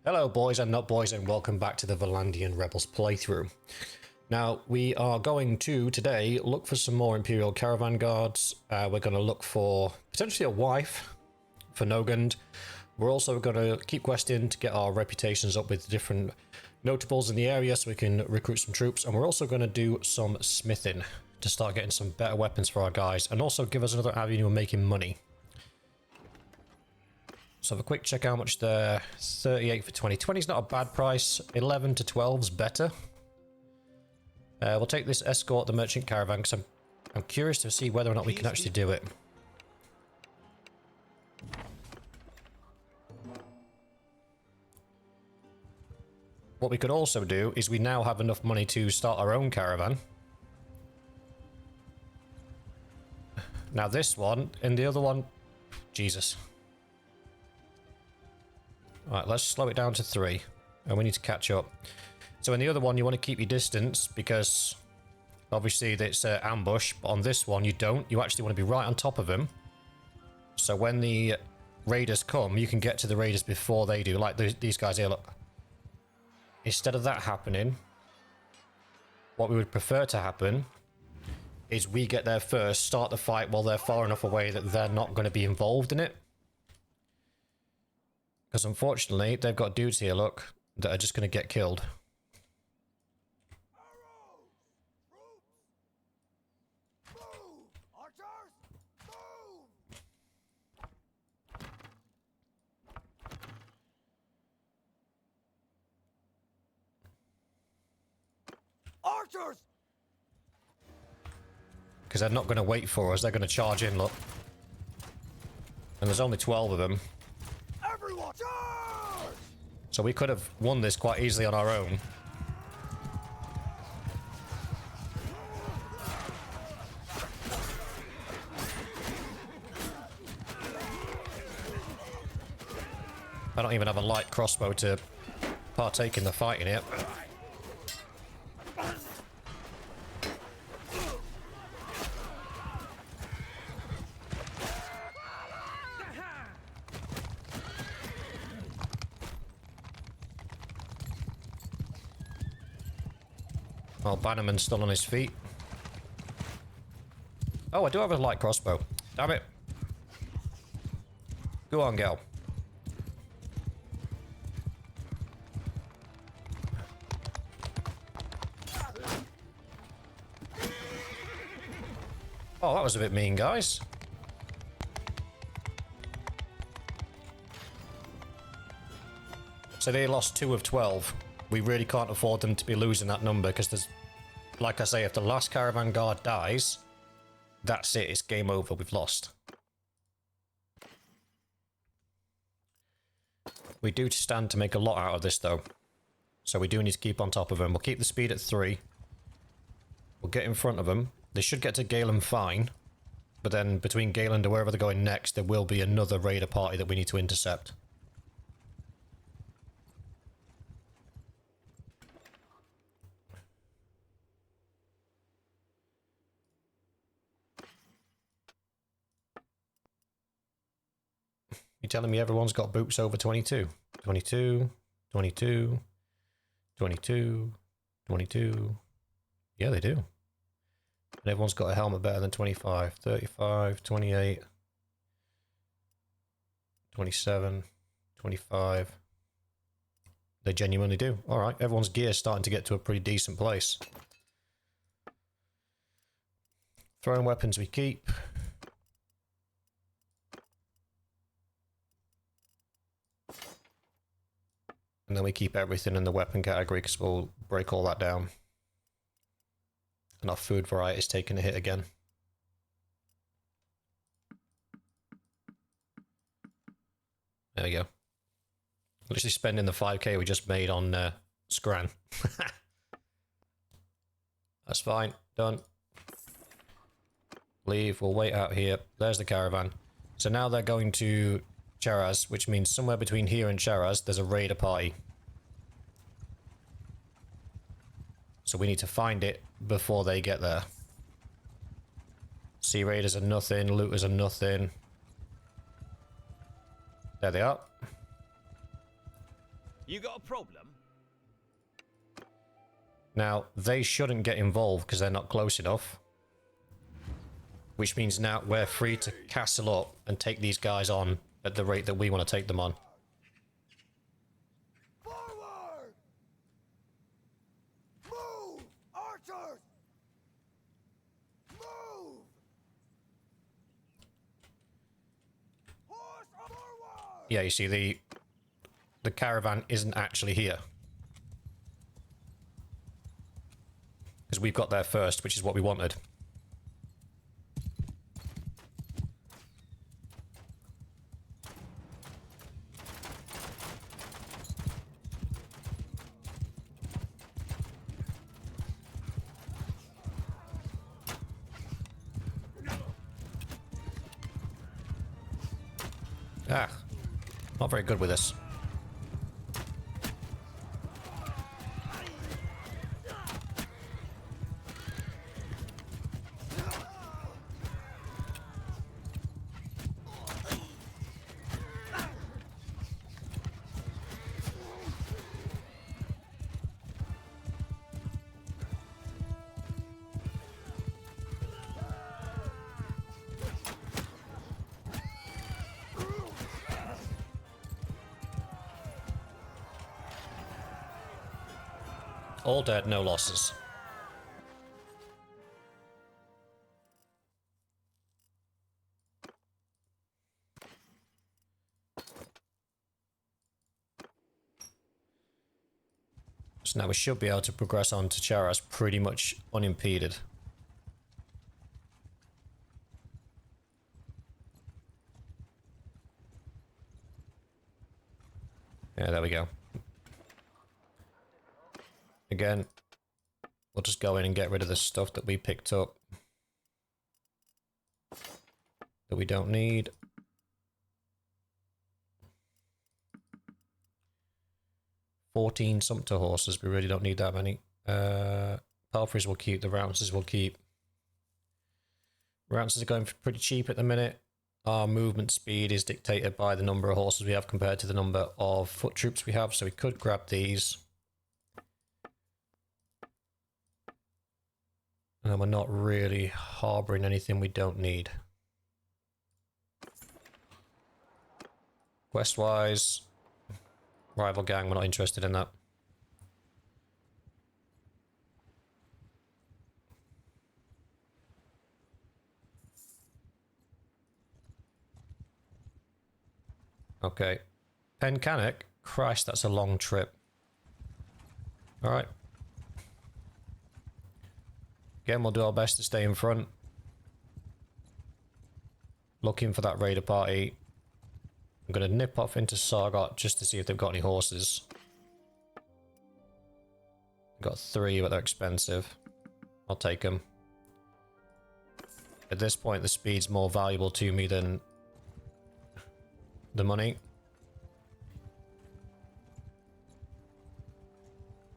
Hello boys and not boys, and welcome back to the Vlandian Rebels playthrough. Now we are going to today look for some more Imperial Caravan guards. We're going to look for potentially a wife for Nogand. We're also going to keep questing to get our reputations up with different notables in the area so we can recruit some troops, and we're also going to do some smithing to start getting some better weapons for our guys and also give us another avenue of making money. So have a quick check how much they're. 38 for 20. 20 is not a bad price. 11 to 12 is better. We'll take this escort, the merchant caravan, because I'm curious to see whether or not we can actually do it. What we could also do is we now have enough money to start our own caravan. Now this one and the other one, Jesus. Alright, let's slow it down to 3. And we need to catch up. So in the other one, you want to keep your distance because obviously it's an ambush. But on this one, you don't. You actually want to be right on top of them. So when the raiders come, you can get to the raiders before they do. Like these guys here, look. Instead of that happening, what we would prefer to happen is we get there first, start the fight while they're far enough away that they're not going to be involved in it. Because unfortunately, they've got dudes here, look, that are just going to get killed. Archers! Because they're not going to wait for us, they're going to charge in, look. And there's only 12 of them. Everyone, charge! So we could have won this quite easily on our own. I don't even have a light crossbow to partake in the fighting yet. Oh, Bannerman's still on his feet. Oh, I do have a light crossbow. Damn it. Go on, girl. Oh, that was a bit mean, guys. So they lost 2 of 12. We really can't afford them to be losing that number because there's, like I say, if the last caravan guard dies, that's it. It's game over. We've lost. We do stand to make a lot out of this, though. So we do need to keep on top of them. We'll keep the speed at 3. We'll get in front of them. They should get to Galen fine. But then between Galen to wherever they're going next, there will be another raider party that we need to intercept. You telling me everyone's got boots over 22? 22, 22, 22, 22. Yeah, they do. And everyone's got a helmet better than 25. 35, 28, 27, 25. They genuinely do. Alright, everyone's gear's starting to get to a pretty decent place. Throwing weapons we keep. And then we keep everything in the weapon category because we'll break all that down. And our food variety is taking a hit again. There we go. Literally spending the 5k we just made on Scran. That's fine. Done. Leave. We'll wait out here. There's the caravan. So now they're going to Charaz, which means somewhere between here and Charaz, there's a raider party. So we need to find it before they get there. Sea raiders are nothing, looters are nothing. There they are. You got a problem? Now, they shouldn't get involved because they're not close enough. Which means now we're free to castle up and take these guys on at the rate that we want to take them on. Forward! Move! Archers! Move! Horse forward! Yeah, you see, the caravan isn't actually here. Because we've got there first, which is what we wanted. Ah, not very good with this. All dead, no losses. So now we should be able to progress on to Charas pretty much unimpeded. Yeah, there we go. Again, we'll just go in and get rid of the stuff that we picked up that we don't need. $14 sumpter horses, we really don't need that many. Palfreys will keep, the Rounces will keep. Rounces are going for pretty cheap at the minute. Our movement speed is dictated by the number of horses we have compared to the number of foot troops we have, so we could grab these. And we're not really harboring anything we don't need. Quest-wise, rival gang, we're not interested in that. Okay. Pencanic? Christ, that's a long trip. Alright. Again, we'll do our best to stay in front. Looking for that raider party. I'm going to nip off into Sargot just to see if they've got any horses. Got 3, but they're expensive. I'll take them. At this point, the speed's more valuable to me than the money.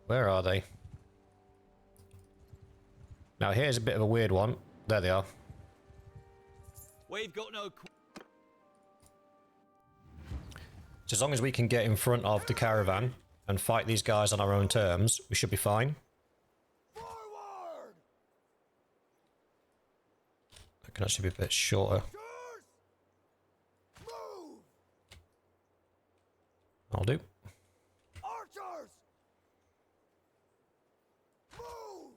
Where are they? Now here's a bit of a weird one. There they are. We've got no... So as long as we can get in front of the caravan and fight these guys on our own terms, we should be fine. Forward! That can actually be a bit shorter. Move! I'll do. Archers! Move!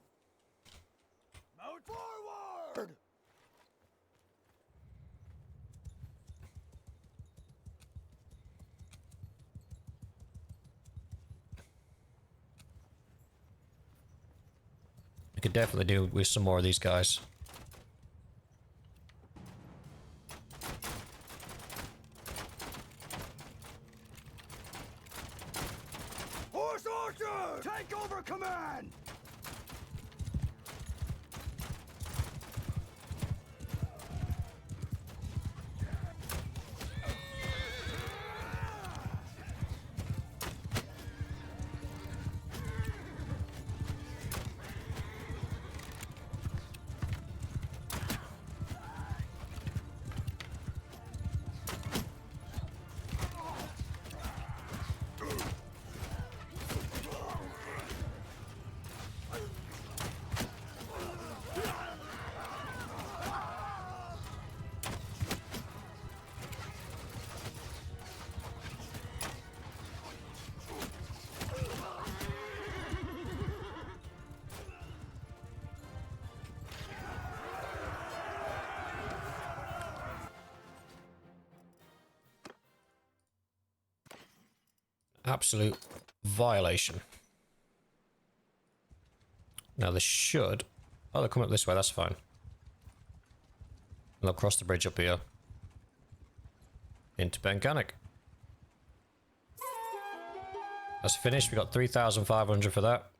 Mount forward! We could definitely do with some more of these guys. Horse archer! Take over command! Absolute violation. Now they should... Oh, they're coming up this way, that's fine. They'll cross the bridge up here. Into Benganic. That's finished. We got 3,500 for that.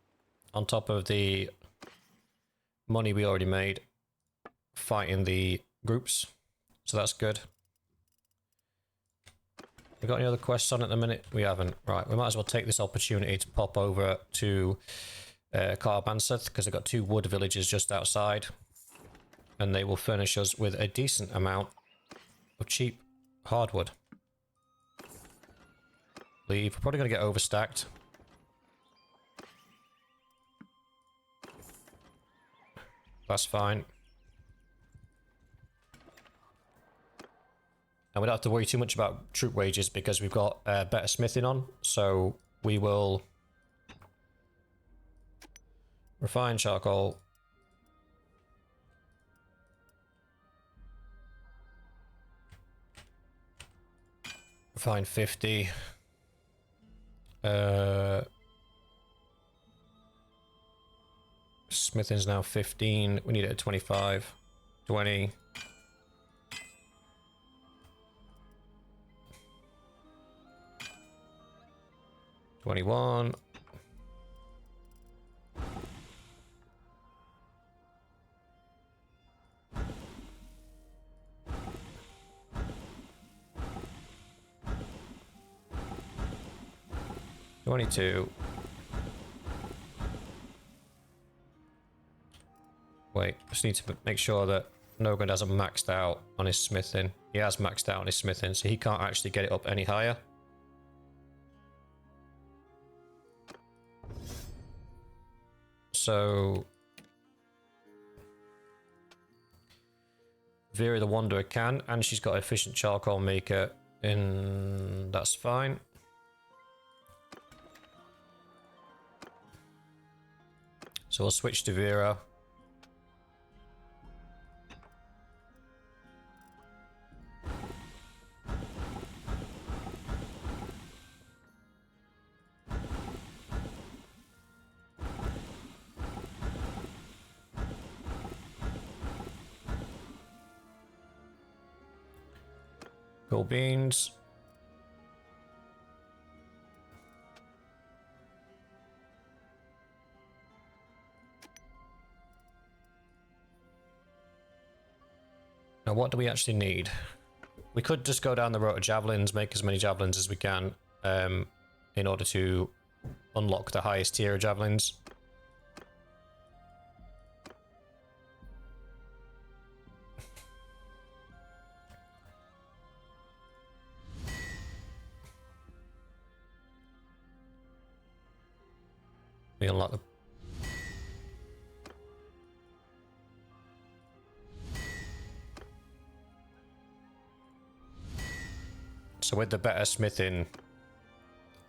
On top of the money we already made fighting the groups. So that's good. We got any other quests on at the minute? We haven't. Right, we might as well take this opportunity to pop over to Caravan because they've got 2 wood villages just outside. And they will furnish us with a decent amount of cheap hardwood. Leave. We're probably going to get overstacked. That's fine. And we don't have to worry too much about troop wages because we've got better smithing on. So we will refine charcoal. Refine 50. Smithing's now 15. We need it at 25. 20. 21. Wait, just need to make sure that Nogan hasn't maxed out on his smithing. He has maxed out on his smithing, so he can't actually get it up any higher. So Vera the Wanderer can, and she's got an efficient charcoal maker in. That's fine. So we'll switch to Vera. Gold beans. Now what do we actually need? We could just go down the road of javelins, make as many javelins as we can in order to unlock the highest tier of javelins. We unlock the... So with the better smithing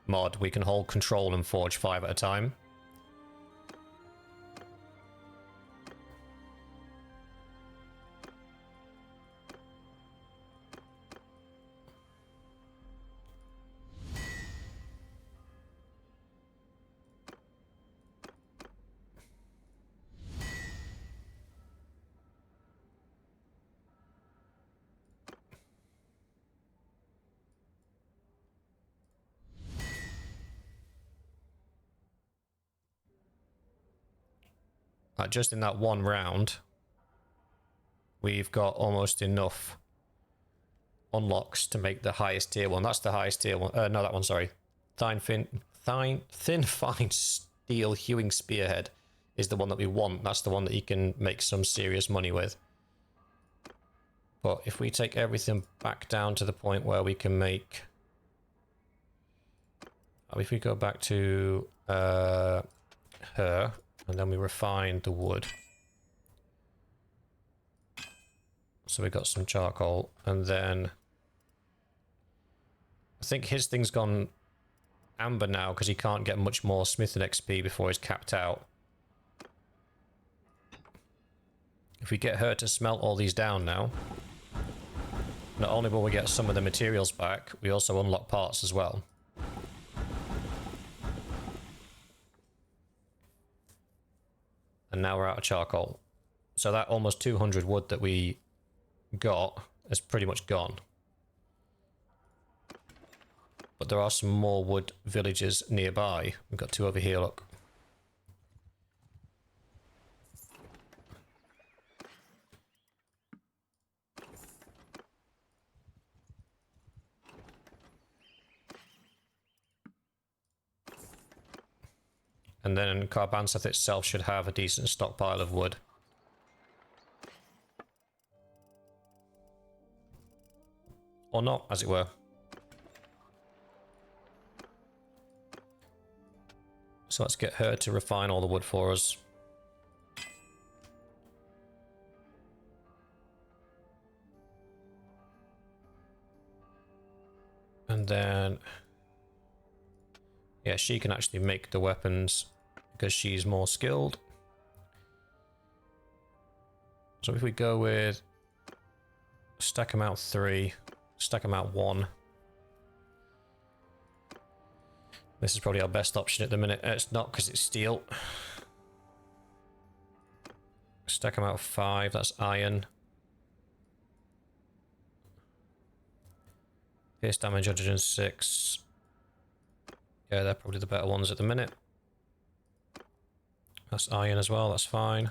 mod, we can hold control and forge 5 at a time. Just in that one round, we've got almost enough unlocks to make the highest tier one. That's the highest tier one. No, that one, sorry. Thin fine steel hewing spearhead is the one that we want. That's the one that you can make some serious money with. But if we take everything back down to the point where we can make... If we go back to her... And then we refine the wood. So we got some charcoal. And then... I think his thing's gone amber now because he can't get much more smithing XP before he's capped out. If we get her to smelt all these down now, not only will we get some of the materials back, we also unlock parts as well. And now we're out of charcoal. So that almost 200 wood that we got is pretty much gone. But there are some more wood villages nearby. We've got 2 over here, look. And then Caravan itself should have a decent stockpile of wood. Or not, as it were. So let's get her to refine all the wood for us. And then... yeah, she can actually make the weapons because she's more skilled. So if we go with stack amount 3, stack amount 1. This is probably our best option at the minute. It's not because it's steel. Stack amount 5, that's iron. Pierce damage 106. Yeah, they're probably the better ones at the minute. That's iron as well, that's fine.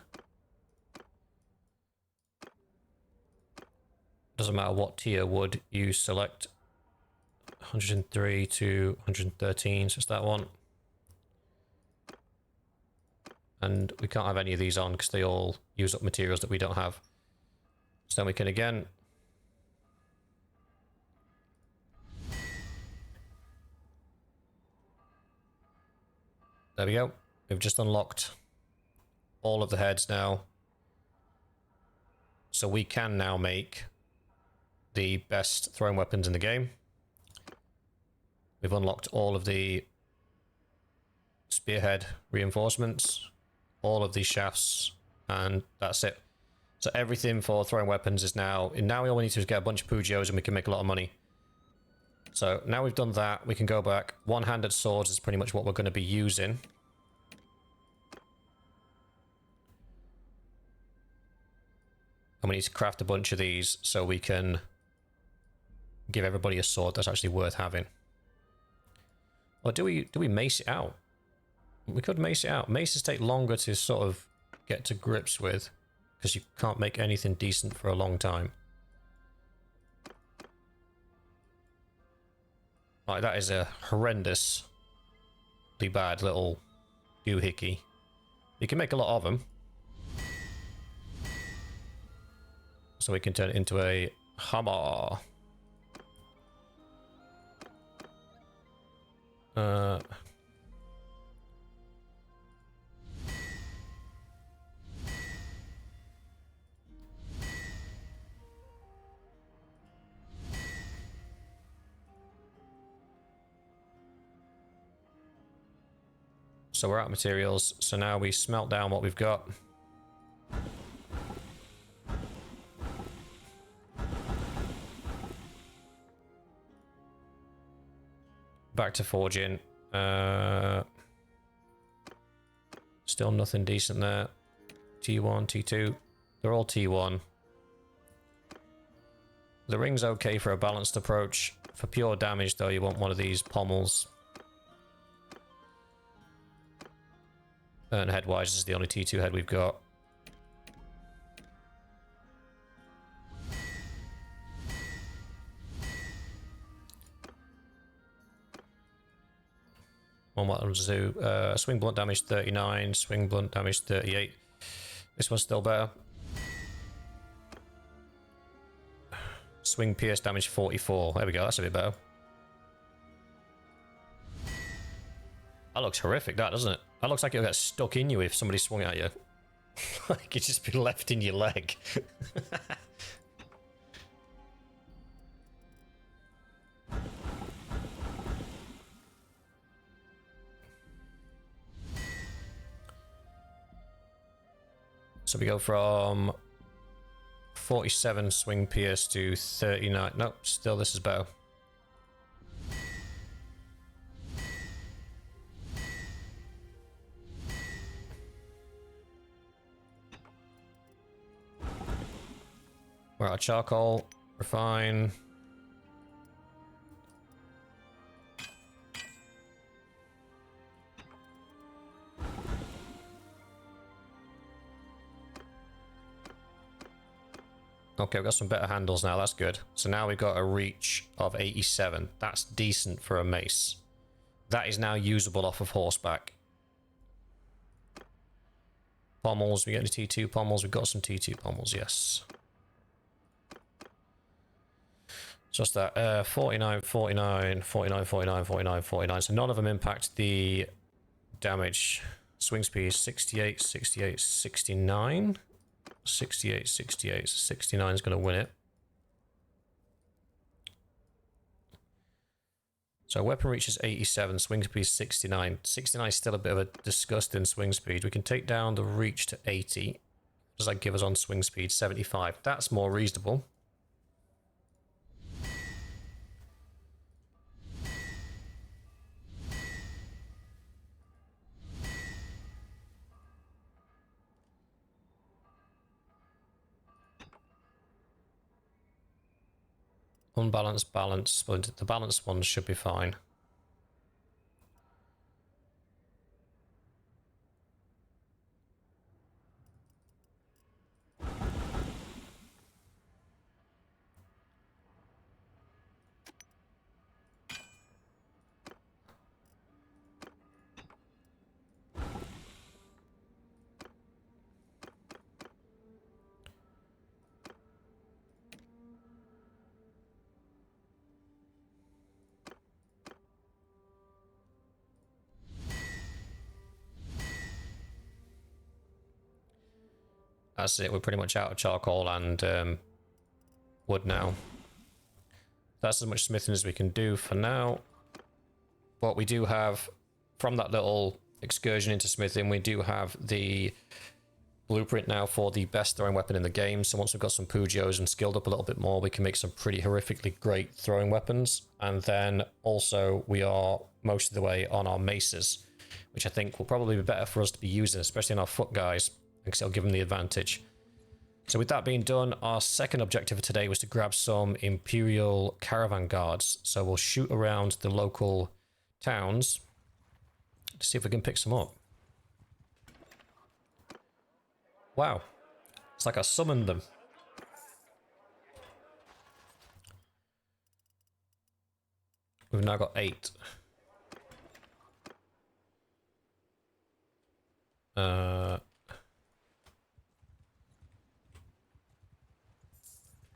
Doesn't matter what tier wood you select. 103 to 113, so it's that one. And we can't have any of these on because they all use up materials that we don't have. So then we can again... there we go. We've just unlocked all of the heads now. So we can now make the best throwing weapons in the game. We've unlocked all of the spearhead reinforcements, all of these shafts, and that's it. So everything for throwing weapons is now... and now we all need to get a bunch of Pugios and we can make a lot of money. So now we've done that, we can go back. One-handed swords is pretty much what we're going to be using. And we need to craft a bunch of these so we can give everybody a sword that's actually worth having. Or do we mace it out? We could mace it out. Maces take longer to sort of get to grips with because you can't make anything decent for a long time. Like, that is a horrendously bad little doohickey. You can make a lot of them. So we can turn it into a hammer. So we're out of materials, so now we smelt down what we've got. Back to forging. Still nothing decent there. T1, T2. They're all T1. The ring's okay for a balanced approach. For pure damage, though, you want one of these pommels. And headwise, this is the only T2 head we've got. One weapons do. Swing blunt damage 39, swing blunt damage 38. This one's still better. Swing pierce damage 44. There we go, that's a bit better. That looks horrific, that, doesn't it? That looks like it'll get stuck in you if somebody swung at you. Like it'd just be left in your leg. So we go from 47 swing pierce to 39. Nope, still this is better. We're out of charcoal. Refine. Okay, we've got some better handles now. That's good. So now we've got a reach of 87. That's decent for a mace. That is now usable off of horseback. Pommels. We get any T2 pommels? We've got some T2 pommels, yes. Just that 49, 49, 49, 49, 49, 49. So none of them impact the damage. Swing speed 68, 68, 69. 68, 68. 69 is going to win it. So weapon reach is 87, swing speed 69. 69 is still a bit of a disgusting swing speed. We can take down the reach to 80. What does that give us on swing speed? 75. That's more reasonable. Unbalanced, balance. Well, the balanced ones should be fine. That's it, we're pretty much out of charcoal and wood now. That's as much smithing as we can do for now. But we do have, from that little excursion into smithing, we do have the blueprint now for the best throwing weapon in the game. So once we've got some Pugios and skilled up a little bit more, we can make some pretty horrifically great throwing weapons. And then also we are most of the way on our maces, which I think will probably be better for us to be using, especially in our foot guys, because it'll give them the advantage. So with that being done, our second objective for today was to grab some Imperial Caravan guards. So we'll shoot around the local towns to see if we can pick some up. Wow. It's like I summoned them. We've now got 8.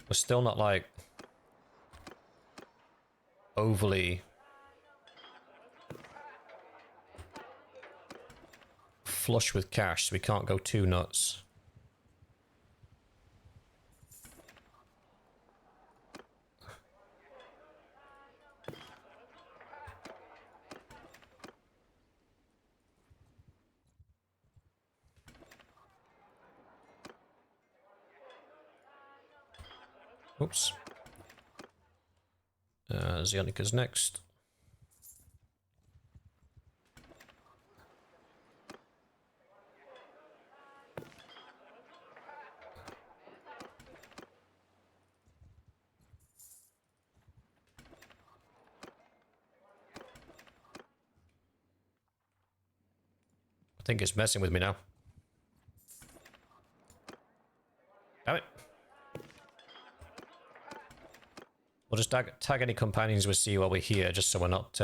We're still not like overly flush with cash, so we can't go too nuts. Oops. Zionica's next. I think it's messing with me now. Damn it. We'll just tag any companions we see while we're here, just so we're not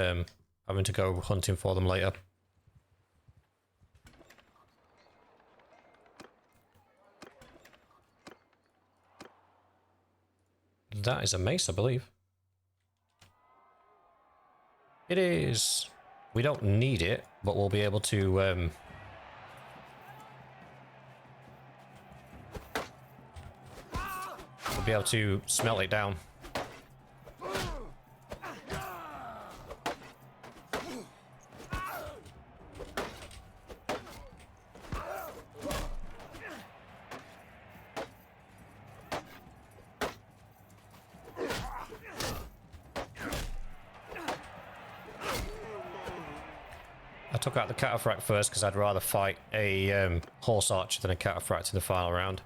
having to go hunting for them later. That is a mace, I believe. It is. We don't need it, but we'll be able to... we'll be able to smelt it down. I took out the cataphract first because I'd rather fight a horse archer than a cataphract in the final round.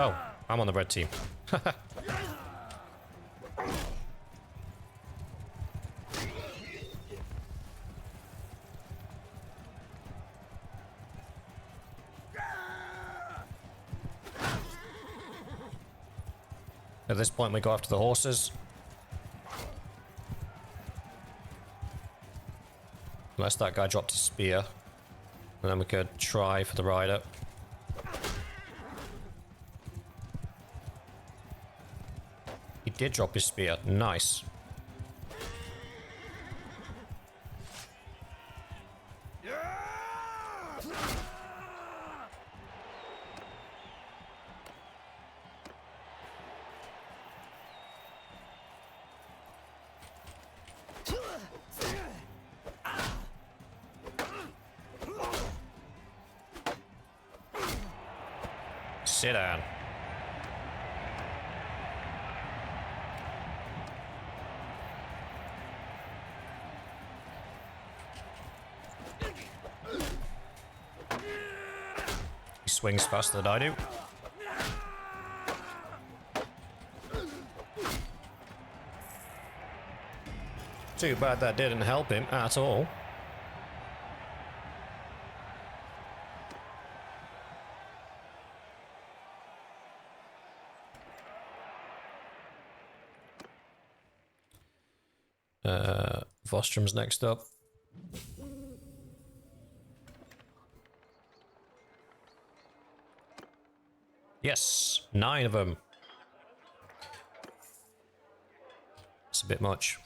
Oh, I'm on the red team. At this point, we go after the horses. Unless that guy dropped his spear. And then we could try for the rider. He did drop his spear. Nice. Sit down. He swings faster than I do. Too bad that didn't help him at all. Vostrom's next up. Yes, 9 of them. It's a bit much.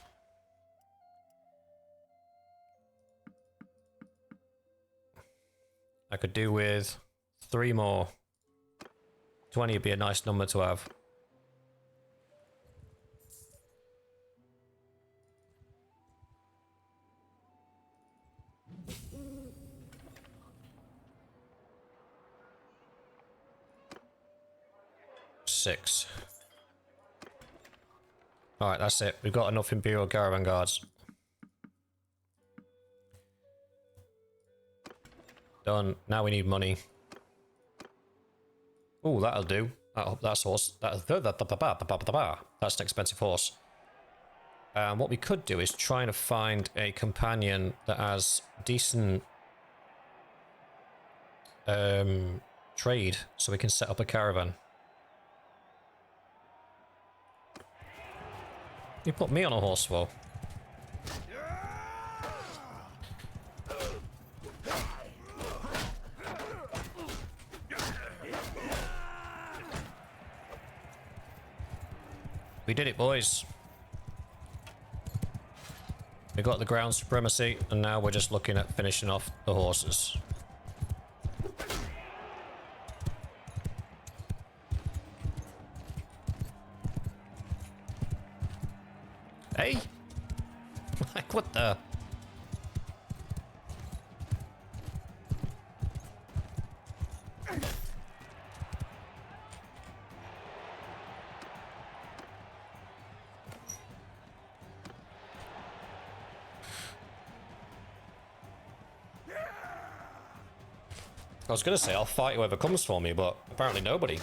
I could do with 3 more. 20 would be a nice number to have. Six. Alright, that's it. We've got enough Imperial Caravan Guards. Done. Now we need money. Oh, that'll do. That's horse. That's an expensive horse. What we could do is try to find a companion that has decent trade, so we can set up a caravan. You put me on a horse for? We did it, boys. We got the ground supremacy, and now we're just looking at finishing off the horses. Hey! Like, what the? I was gonna say I'll fight whoever comes for me, but apparently nobody.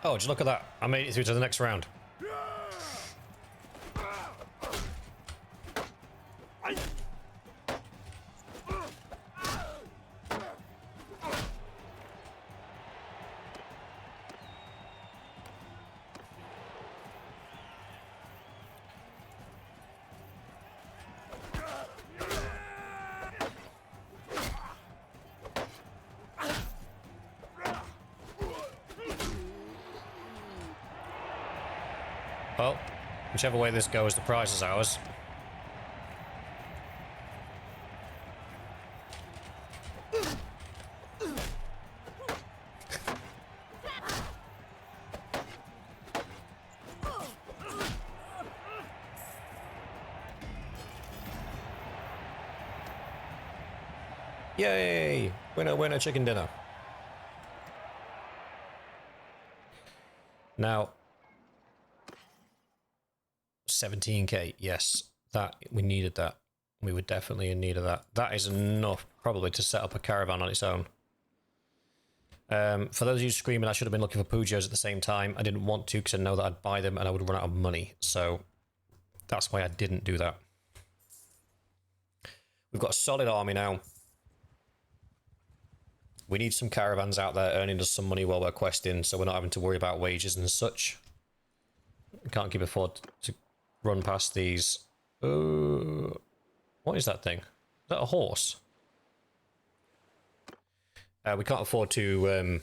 Oh, just look at that. I made it through to the next round. Well, whichever way this goes, the prize is ours. Yay! Winner, winner, chicken dinner. Now, 17k. Yes, that we needed that. We were definitely in need of that. That is enough, probably, to set up a caravan on its own. For those of you screaming, I should have been looking for Pujos at the same time. I didn't want to because I know that I'd buy them and I would run out of money. So that's why I didn't do that. We've got a solid army now. We need some caravans out there earning us some money while we're questing, so we're not having to worry about wages and such. We can't keep afford to run past these. What is that thing? Is that a horse? We can't afford to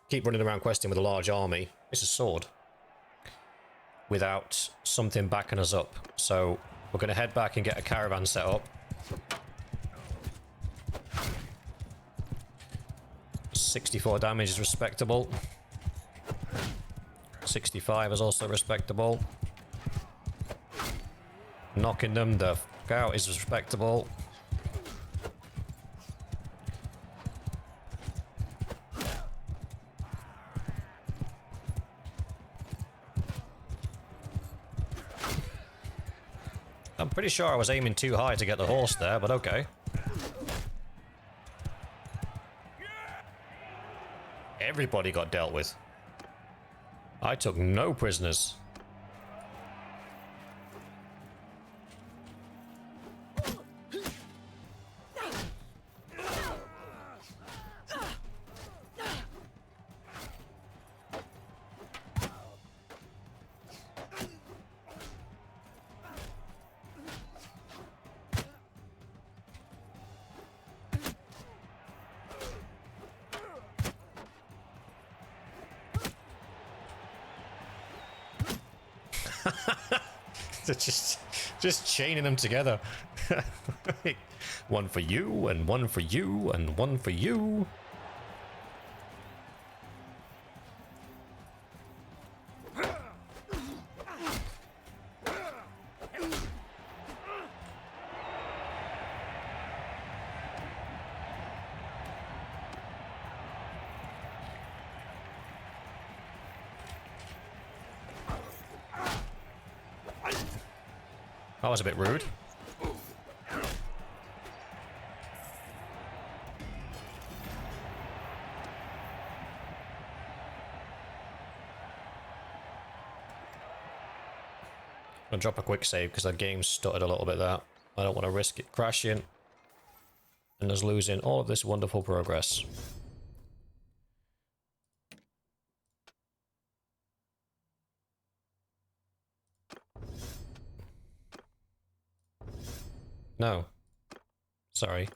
keep running around questing with a large army. It's a sword. Without something backing us up. So we're going to head back and get a caravan set up. 64 damage is respectable. 65 is also respectable. Knocking them the fuck out is respectable. I'm pretty sure I was aiming too high to get the horse there, but okay. Everybody got dealt with. I took no prisoners. just chaining them together. One for you, and one for you, and one for you. That was a bit rude. I'll drop a quick save because the game stuttered a little bit there. I don't want to risk it crashing and us losing all of this wonderful progress. No. Sorry.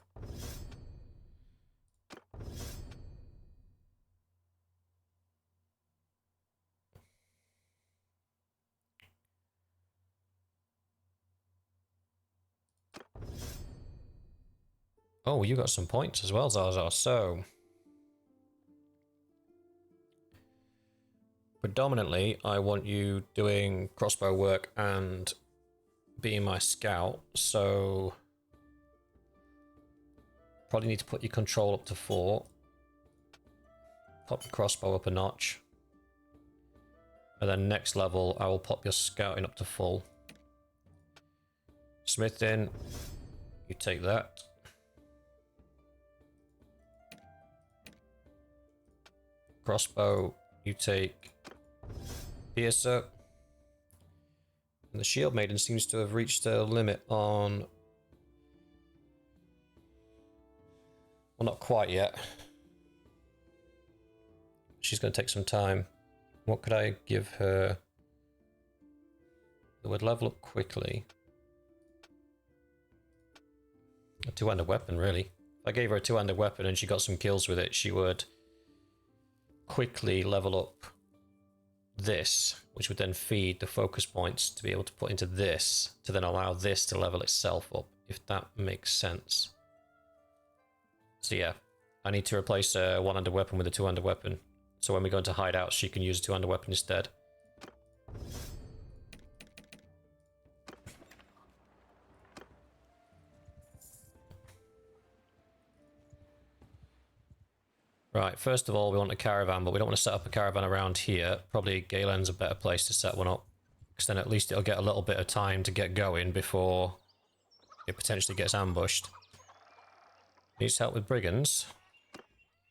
Oh, you got some points as well, Zarzar. So, predominantly, I want you doing crossbow work and being my scout. So, probably need to put your control up to 4. Pop your crossbow up a notch. And then next level, I will pop your scouting up to full. Smithing, you take that. Crossbow, you take Piercer. And the Shield Maiden seems to have reached a limit on... Well, not quite yet. She's going to take some time. What could I give her that would level up quickly? A two-handed weapon, really. If I gave her a two-handed weapon and she got some kills with it, she would quickly level up this, which would then feed the focus points to be able to put into this, to then allow this to level itself up, if that makes sense. So yeah, I need to replace a one-handed weapon with a two-handed weapon. So when we go into Hideout, she can use a two-handed weapon instead. Right, first of all, we want a caravan, but we don't want to set up a caravan around here. Probably Galen's a better place to set one up. Because then at least it'll get a little bit of time to get going before it potentially gets ambushed. Needs help with brigands.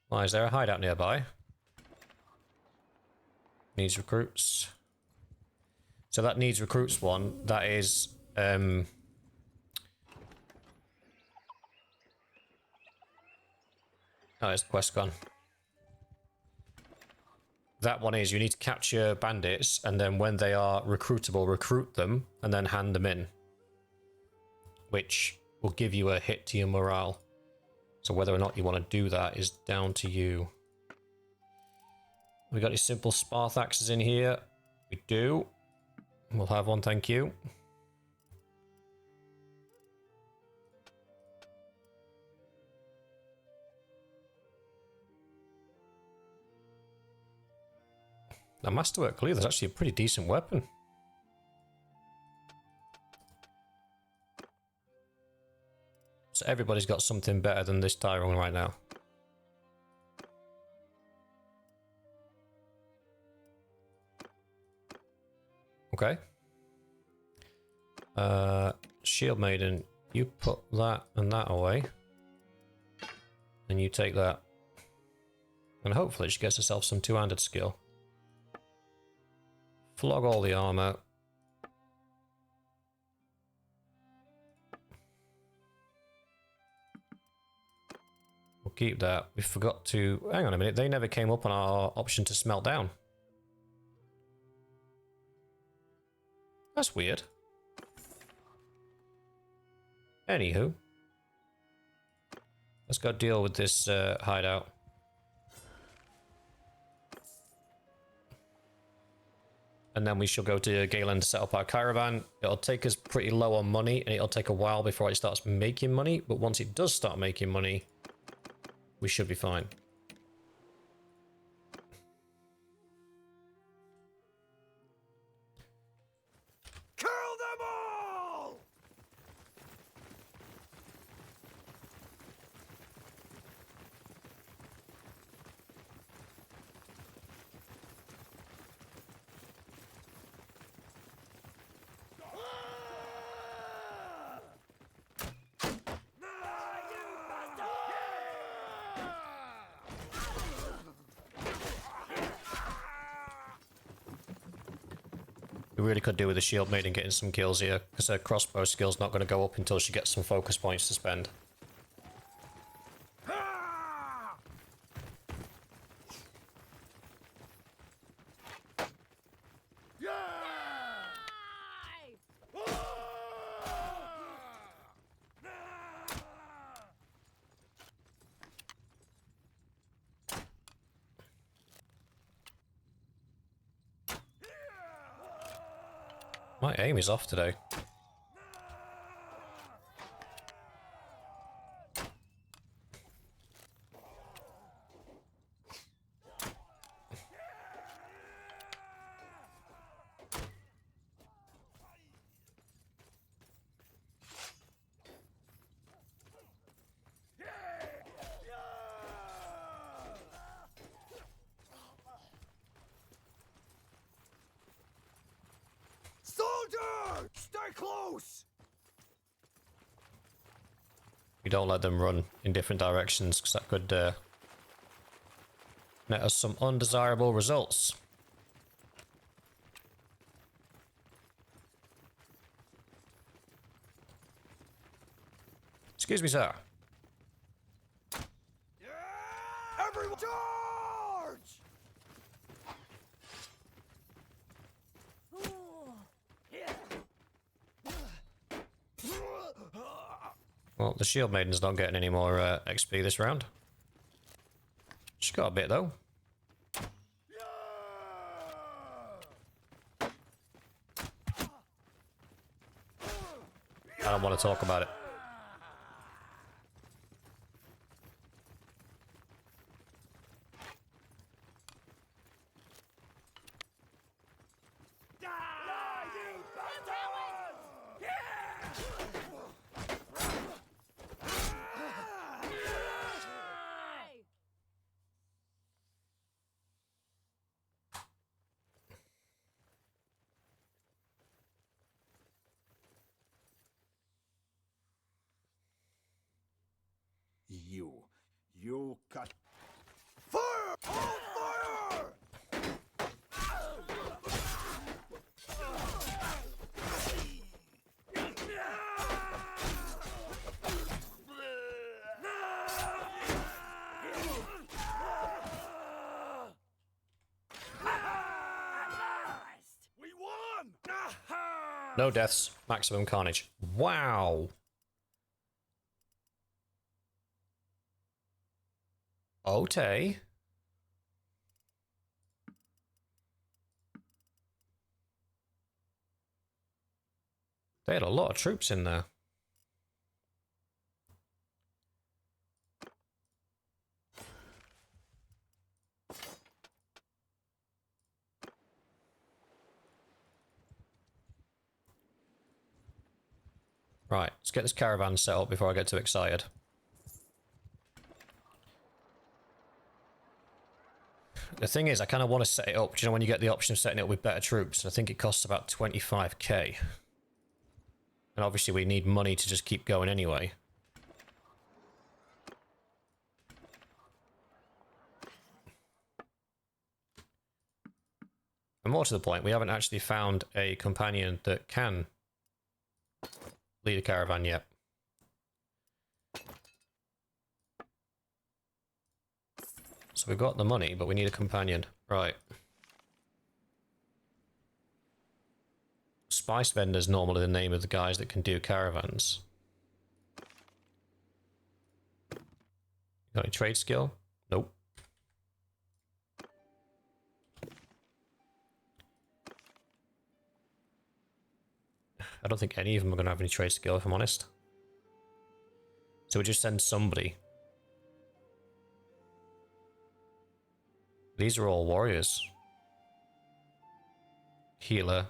Why, is there a hideout nearby? Needs recruits. So that needs recruits one. That is... Oh, it's the quest gone. That one is you need to capture bandits, and then when they are recruitable, recruit them, and then hand them in. Which will give you a hit to your morale. So whether or not you want to do that is down to you. We got any simple Sparth axes in here? We do. We'll have one, thank you. Now, Masterwork Cleaver is actually a pretty decent weapon. So everybody's got something better than this Tyrone right now. Okay. Shield Maiden, you put that and that away. And you take that. And hopefully she gets herself some two-handed skill. Flog all the armor. We'll keep that. We forgot to... Hang on a minute, they never came up on our option to smelt down. That's weird. Anywho. Let's go deal with this hideout. And then we shall go to Galen to set up our caravan. It'll take us pretty low on money, and it'll take a while before it starts making money. But once it does start making money, we should be fine. Kill them all! We really could do with the Shield Maiden getting some kills here, because her crossbow skill's not going to go up until she gets some focus points to spend. My aim is off today. Soldier! Stay close! We don't let them run in different directions, because that could net us some undesirable results. Excuse me, sir. Everyone charge! Well, the Shield Maiden's not getting any more XP this round. She got a bit, though. I don't want to talk about it. you. You cut. Fire! Hold fire! We won! No deaths, maximum carnage. Wow. Okay. They had a lot of troops in there. Right, let's get this caravan set up before I get too excited. The thing is, I kind of want to set it up. Do you know when you get the option of setting it up with better troops? I think it costs about 25k. And obviously we need money to just keep going anyway. And more to the point, we haven't actually found a companion that can lead a caravan yet. So we've got the money, but we need a companion. Right. Spice vendor's normally the name of the guys that can do caravans. Got any trade skill? Nope. I don't think any of them are going to have any trade skill, if I'm honest. So we just send somebody. These are all warriors. Healer.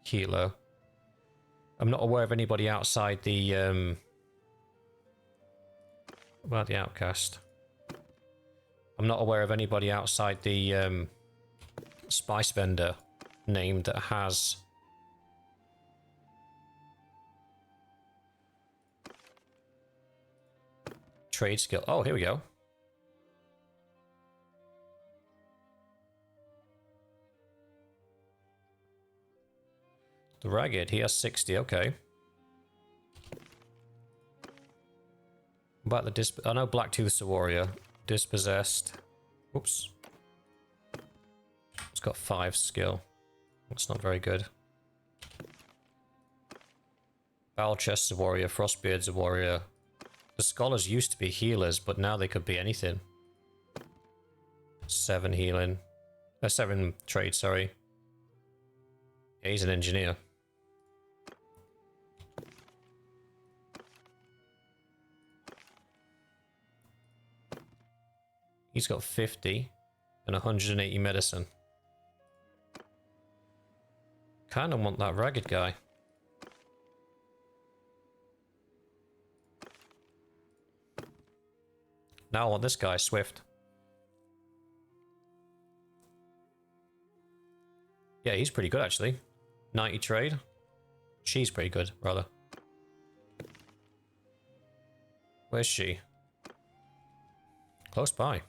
Healer. I'm not aware of anybody outside the, about the outcast. I'm not aware of anybody outside the, spice vendor name that has trade skill. Oh, here we go. The Ragged, he has 60, okay. About the I know Blacktooth's a warrior. Dispossessed. Oops. It's got 5 skill. That's not very good. Foulchest's a warrior. Frostbeard's a warrior. The Scholars used to be healers, but now they could be anything. 7 healing. 7 trade, sorry. Yeah, he's an engineer. He's got 50 and 180 medicine. Kinda want that Ragged guy. Now I want this guy, Swift. Yeah, he's pretty good actually. 90 trade. She's pretty good, rather. Where's she? Close by.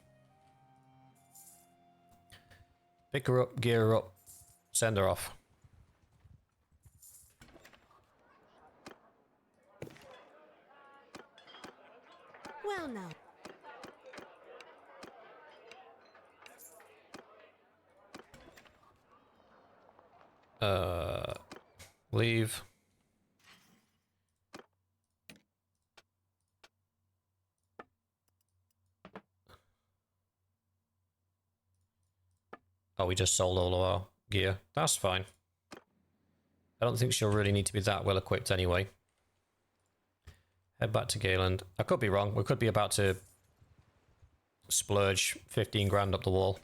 Pick her up, gear her up, send her off. Well now. Leave. Oh, we just sold all of our gear. That's fine. I don't think she'll really need to be that well equipped anyway. Head back to Galen. I could be wrong. We could be about to splurge 15 grand up the wall.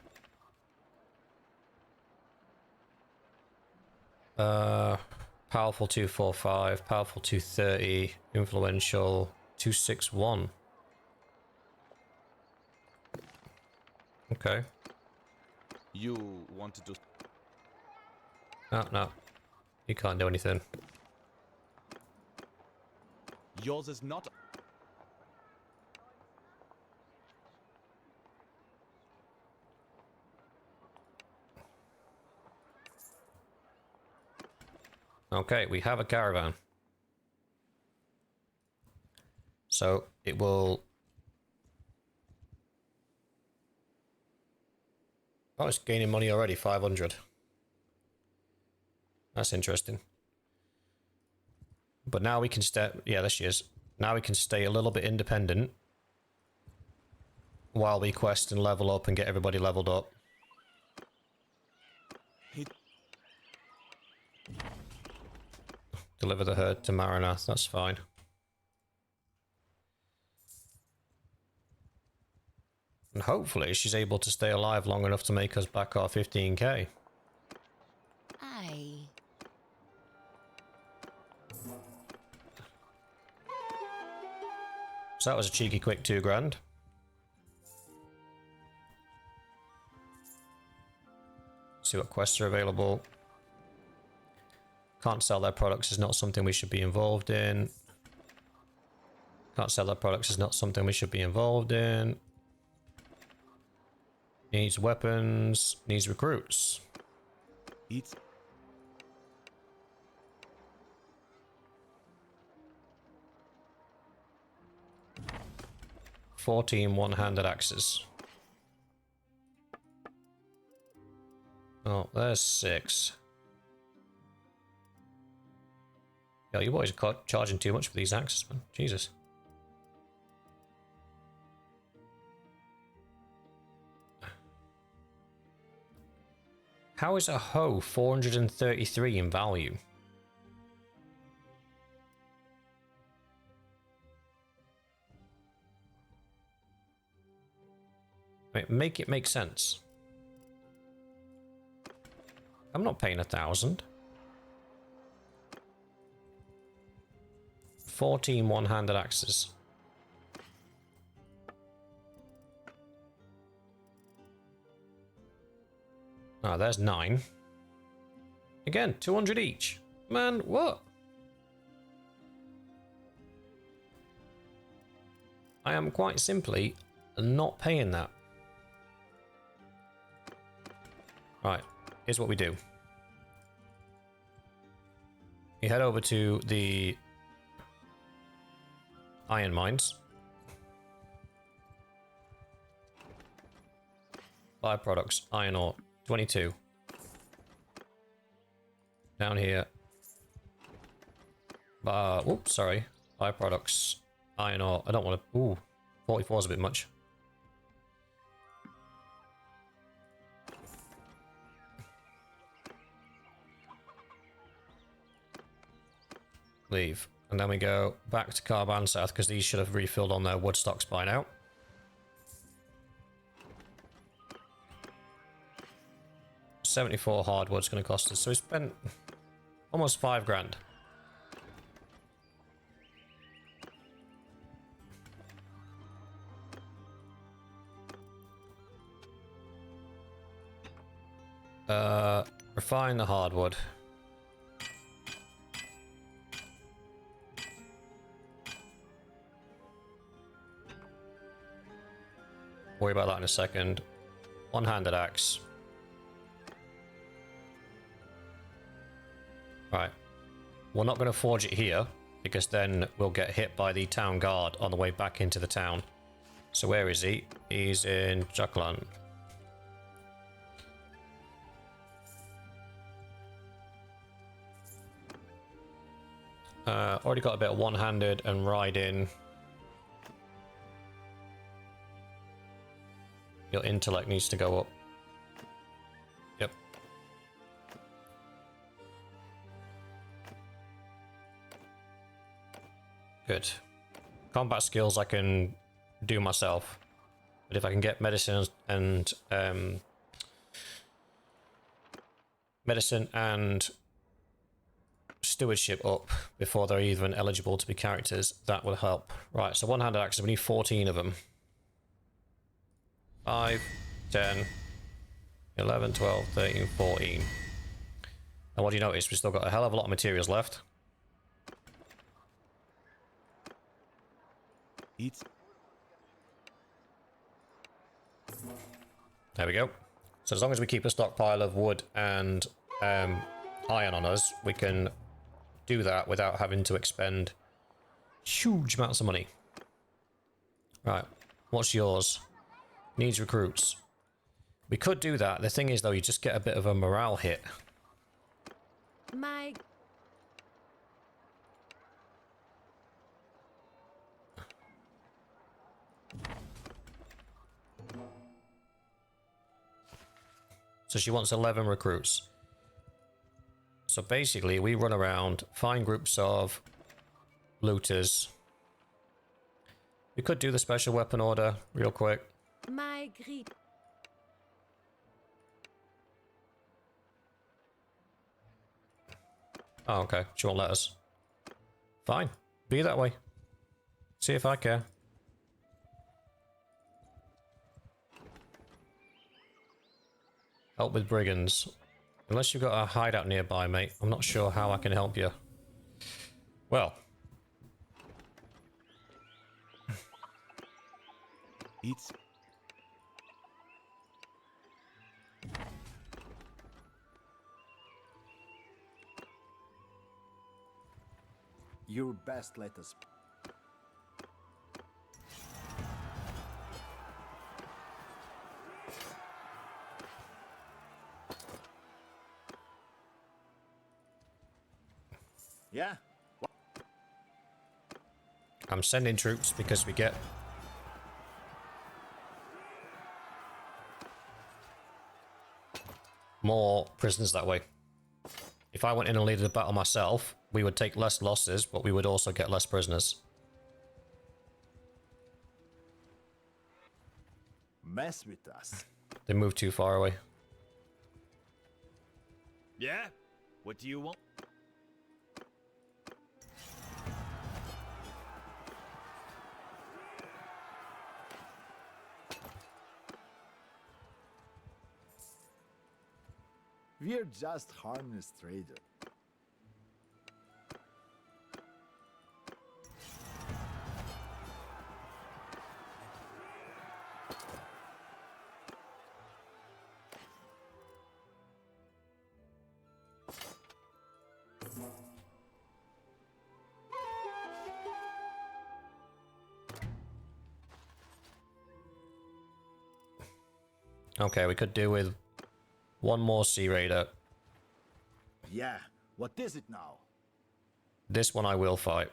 Powerful 245, powerful 230, influential 261. Okay. You wanted to... No. You can't do anything. Yours is not... Okay, we have a caravan. So it will... Oh, it's gaining money already, 500. That's interesting. But now we can stay... Yeah, there she is. Now we can stay a little bit independent while we quest and level up and get everybody leveled up. Deliver the herd to Maranath, that's fine. And hopefully she's able to stay alive long enough to make us back our 15k. Aye. So that was a cheeky quick 2 grand. See what quests are available. Can't sell their products is not something we should be involved in. Can't sell their products is not something we should be involved in. Needs weapons, needs recruits. It's 14 one-handed axes. Oh, there's 6. Yo, you boys are charging too much for these axes, man. Jesus. How is a hoe 433 in value? Make it make sense. I'm not paying 1,000. 14 one-handed axes. Ah, there's 9. Again, 200 each. Man, what? I am quite simply not paying that. Right, here's what we do. You head over to the iron mines. Byproducts, iron ore, 22. Down here. Oops, sorry. Byproducts, iron ore. I don't want to... Ooh, 44 is a bit much. Leave. And then we go back to Caravan South because these should have refilled on their wood stocks by now. $74 hardwood's going to cost us. So we spent almost 5 grand. Refine the hardwood. Worry about that in a second. One-handed axe. Right. We're not going to forge it here, because then we'll get hit by the town guard on the way back into the town. So where is he? He's in Juckland. Already got a bit of one-handed and riding. Your intellect needs to go up. Yep. Good. Combat skills I can do myself. But if I can get medicine and stewardship up before they're even eligible to be characters, that will help. Right, so one-handed axes, we need 14 of them. 5, 10, 11, 12, 13, 14. And what do you notice? We've still got a hell of a lot of materials left. There we go. So as long as we keep a stockpile of wood and iron on us, we can do that without having to expend huge amounts of money. Right, what's yours? Needs recruits. We could do that. The thing is, though, you just get a bit of a morale hit. My... So she wants 11 recruits. So basically, we run around, find groups of looters. We could do the special weapon order real quick. My greed. Oh, okay. She won't let us. Fine. Be that way. See if I care. Help with brigands. Unless you've got a hideout nearby, mate. I'm not sure how I can help you. Well. It's Your best lettuce. Yeah? I'm sending troops because we get more prisoners that way. If I went in and led the battle myself, we would take less losses, but we would also get less prisoners. Mess with us. They move too far away. yeah. What do you want? We're just harmless trader. Okay, we could do with one more Sea Raider. Yeah. What is it now? This one I will fight.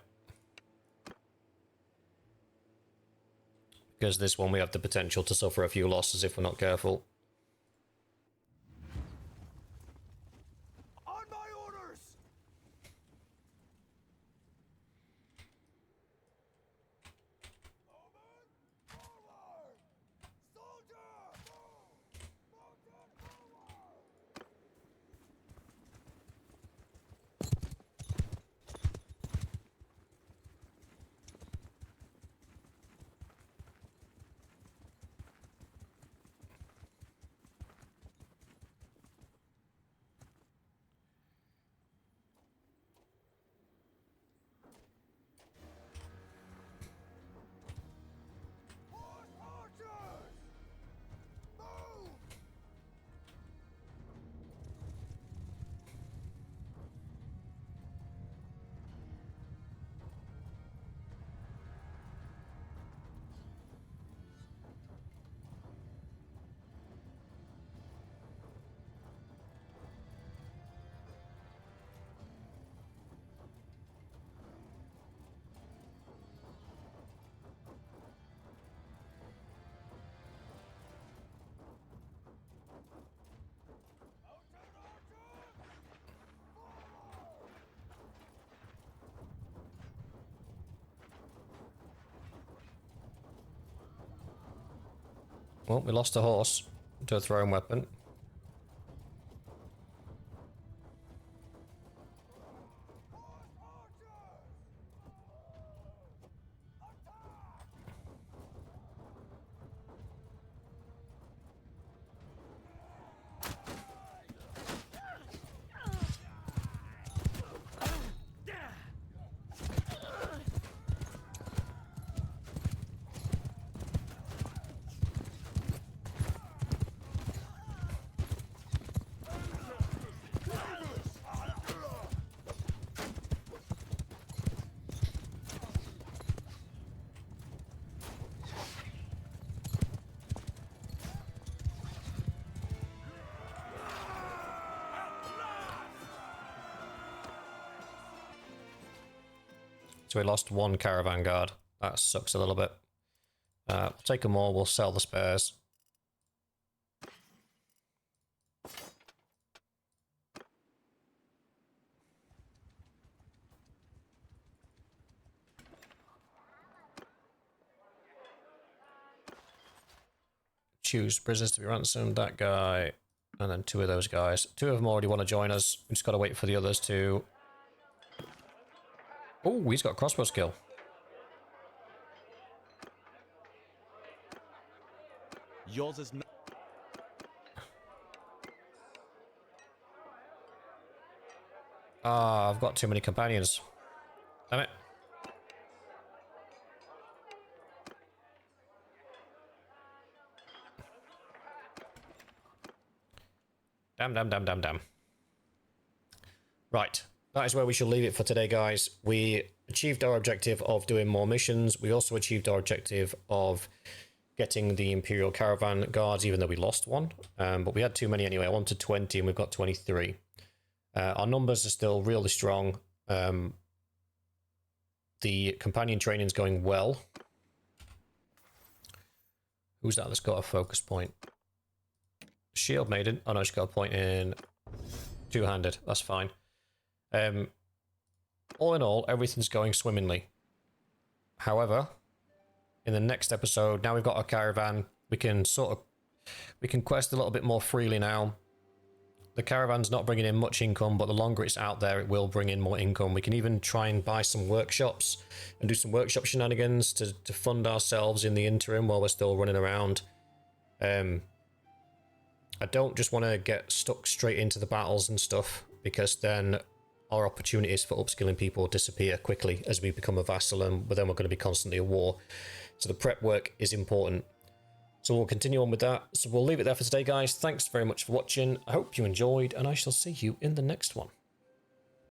Because this one we have the potential to suffer a few losses if we're not careful. On my orders! Well, we lost a horse to a thrown weapon. So we lost one caravan guard. That sucks a little bit. Take them all, we'll sell the spares. Choose prisoners to be ransomed, that guy, and then 2 of those guys. 2 of them already want to join us. We just got to wait for the others to... Oh, he's got a crossbow skill. Yours is not. Ah, I've got too many companions. Damn it. Damn. Right. That is where we shall leave it for today, guys. We achieved our objective of doing more missions. We also achieved our objective of getting the Imperial Caravan guards, even though we lost one. But we had too many anyway. I wanted 20 and we've got 23. Our numbers are still really strong. The companion training is going well. Who's that that's got a focus point? Shield Maiden. Oh no, she's got a point in two-handed. That's fine. All in all, everything's going swimmingly. However, in the next episode, now we've got our caravan, we can quest a little bit more freely now. The caravan's not bringing in much income, but the longer it's out there, it will bring in more income. We can even try and buy some workshops and do some workshop shenanigans to fund ourselves in the interim while we're still running around. I don't just want to get stuck straight into the battles and stuff, because then our opportunities for upskilling people disappear quickly as we become a vassal, and then we're going to be constantly at war. So the prep work is important. So we'll continue on with that. So we'll leave it there for today, guys. Thanks very much for watching. I hope you enjoyed, and I shall see you in the next one.